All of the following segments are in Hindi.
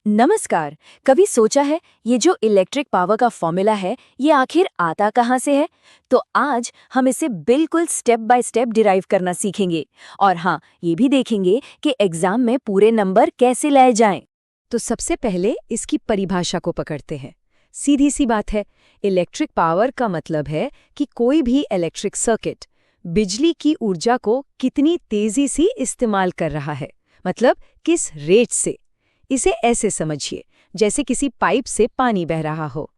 नमस्कार। कभी सोचा है ये जो इलेक्ट्रिक पावर का फॉर्मूला है ये आखिर आता कहाँ से है? तो आज हम इसे बिल्कुल स्टेप बाय स्टेप डिराइव करना सीखेंगे। और हाँ, ये भी देखेंगे कि एग्जाम में पूरे नंबर कैसे लाए जाएं। तो सबसे पहले इसकी परिभाषा को पकड़ते हैं। सीधी सी बात है, इलेक्ट्रिक पावर का मतलब है कि कोई भी इलेक्ट्रिक सर्किट बिजली की ऊर्जा को कितनी तेजी से इस्तेमाल कर रहा है, मतलब किस रेट से। इसे ऐसे समझिए, जैसे किसी पाइप से पानी बह रहा हो।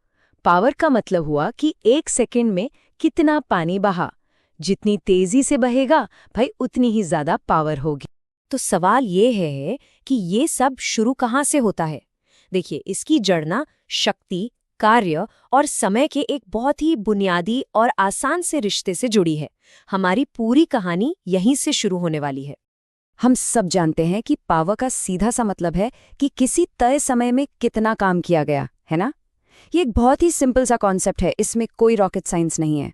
पावर का मतलब हुआ कि 1 सेकंड में कितना पानी बहा। जितनी तेजी से बहेगा भाई उतनी ही ज्यादा पावर होगी। तो सवाल ये है कि ये सब शुरू कहाँ से होता है? देखिए, इसकी जड़ ना शक्ति, कार्य और समय के एक बहुत ही बुनियादी और आसान से रिश्ते से जुड़ी है। हमारी पूरी कहानी यहीं से शुरू होने वाली है। हम सब जानते हैं कि पावर का सीधा सा मतलब है कि किसी तय समय में कितना काम किया गया, है ना? ये एक बहुत ही सिंपल सा कॉन्सेप्ट है, इसमें कोई रॉकेट साइंस नहीं है।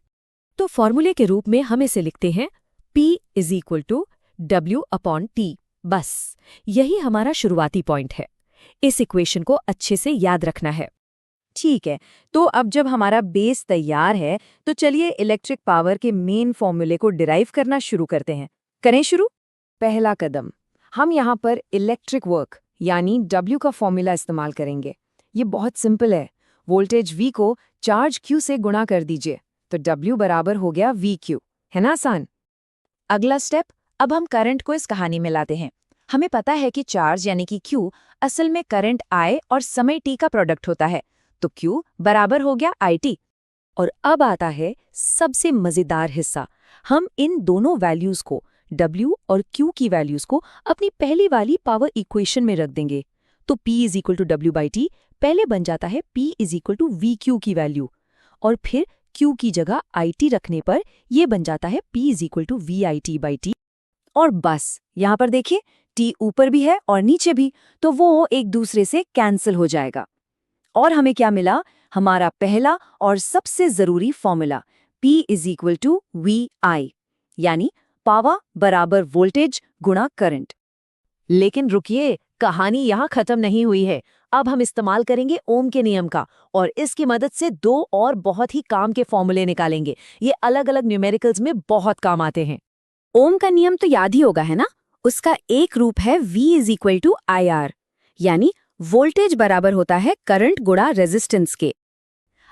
तो फॉर्मूले के रूप में हम इसे लिखते हैं P = W/T। बस यही हमारा शुरुआती पॉइंट है। इस इक्वेशन को अच्छे से याद रखना है। ठीक है, तो अब जब हमारा बेस तैयार है तो चलिए इलेक्ट्रिक पावर के मेन फॉर्मूले को डिराइव करना शुरू करते हैं। करें शुरू। पहला कदम, हम यहाँ पर इलेक्ट्रिक वर्क यानी W का फॉर्मूला इस्तेमाल करेंगे। ये बहुत सिंपल है। वोल्टेज V को चार्ज Q से गुणा कर दीजिए तो W बराबर हो गया VQ। है ना आसान? अगला स्टेप, अब हम करंट को इस कहानी में लाते हैं। हमें पता है कि चार्ज यानी कि Q असल में करंट I और समय T का प्रोडक्ट होता है, तो Q बराबर हो गया IT। और अब आता है सबसे मजेदार हिस्सा। हम इन दोनों वैल्यूज को, W और Q की वैल्यूज को, अपनी पहली वाली पावर इक्वेशन में रख देंगे। तो P = W/T पहले बन जाता है P = VQ की वैल्यू, और फिर Q की जगह IT रखने पर यह बन जाता है P = VIT/T। और बस यहाँ पर देखिए, T ऊपर भी है और नीचे भी, तो वो एक दूसरे से कैंसिल हो जाएगा। और हमें क्या मिला? हमारा पहला और सबसे जरूरी फॉर्मूला P = VI, यानी पावर बराबर वोल्टेज गुणा करंट। लेकिन रुकिए, कहानी यहाँ खत्म नहीं हुई है। अब हम इस्तेमाल करेंगे ओम के नियम का, और इसकी मदद से दो और बहुत ही काम के फॉर्मूले निकालेंगे। ये अलग अलग न्यूमेरिकल्स में बहुत काम आते हैं। ओम का नियम तो याद ही होगा, है ना? उसका एक रूप है V = IR, यानी वोल्टेज बराबर होता है करंट गुणा रेजिस्टेंस के।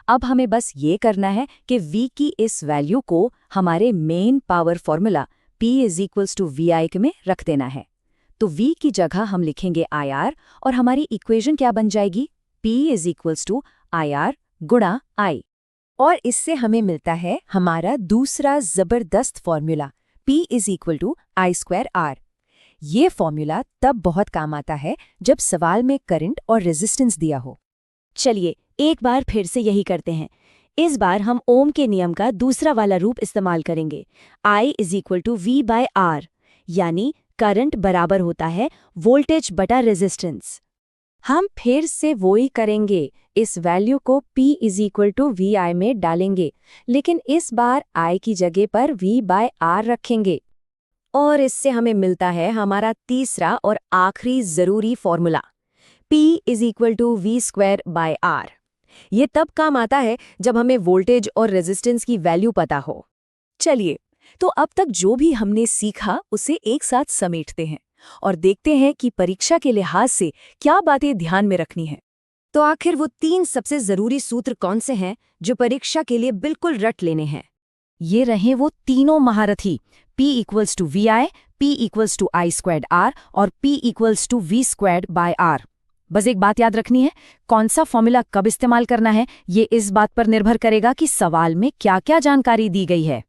अब हमें बस ये करना है कि V की इस वैल्यू को हमारे main power formula P = VI में रख देना है। तो V की जगह हम लिखेंगे IR, और हमारी इक्वेशन क्या बन जाएगी? P = IR गुणा I। और इससे हमें मिलता है हमारा दूसरा जबरदस्त फॉर्मूला P = I²R। ये फॉर्मूला तब बहुत काम आता है जब सवाल में करंट और रेजिस्टेंस दिया हो। चलिए एक बार फिर से यही करते हैं। इस बार हम ओम के नियम का दूसरा वाला रूप इस्तेमाल करेंगे। I = V/R, यानी करंट बराबर होता है वोल्टेज बटा रेजिस्टेंस। हम फिर से वो ही करेंगे, इस वैल्यू को P = VI में डालेंगे, लेकिन इस बार I की जगह पर V/R रखेंगे। और इससे हमें मिलता है हमारा तीसरा और आखिरी जरूरी फॉर्मूला P = V²/R। ये तब काम आता है जब हमें वोल्टेज और रेजिस्टेंस की वैल्यू पता हो। चलिए, तो अब तक जो भी हमने सीखा उसे एक साथ समेटते हैं और देखते हैं कि परीक्षा के लिहाज से क्या बातें ध्यान में रखनी है। तो आखिर वो 3 सबसे जरूरी सूत्र कौन से हैं जो परीक्षा के लिए बिल्कुल रट लेने हैं? ये रहे वो तीनों महारथी, P = VI, P = I²R और P = V²/R। बस एक बात याद रखनी है, कौन सा फॉर्मूला कब इस्तेमाल करना है ये इस बात पर निर्भर करेगा कि सवाल में क्या-क्या जानकारी दी गई है।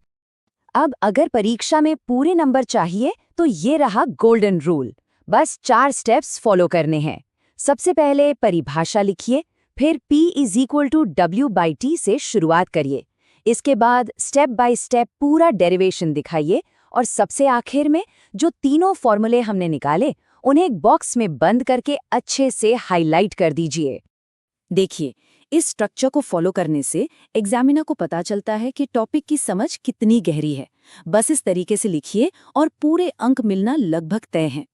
अब अगर परीक्षा में पूरे नंबर चाहिए तो ये रहा गोल्डन रूल। बस 4 स्टेप्स फॉलो करने हैं। सबसे पहले परिभाषा लिखिए, फिर P = W/T से शुरुआत करिए। इसके बाद स्टेप बाय स्टेप पूरा डेरिवेशन दिखाइए, और सबसे आखिर में जो तीनों फॉर्मूले हमने निकाले उन्हें एक बॉक्स में बंद करके अच्छे से हाईलाइट कर दीजिए। देखिए, इस स्ट्रक्चर को फॉलो करने से एग्जामिनर को पता चलता है कि टॉपिक की समझ कितनी गहरी है। बस इस तरीके से लिखिए और पूरे अंक मिलना लगभग तय है।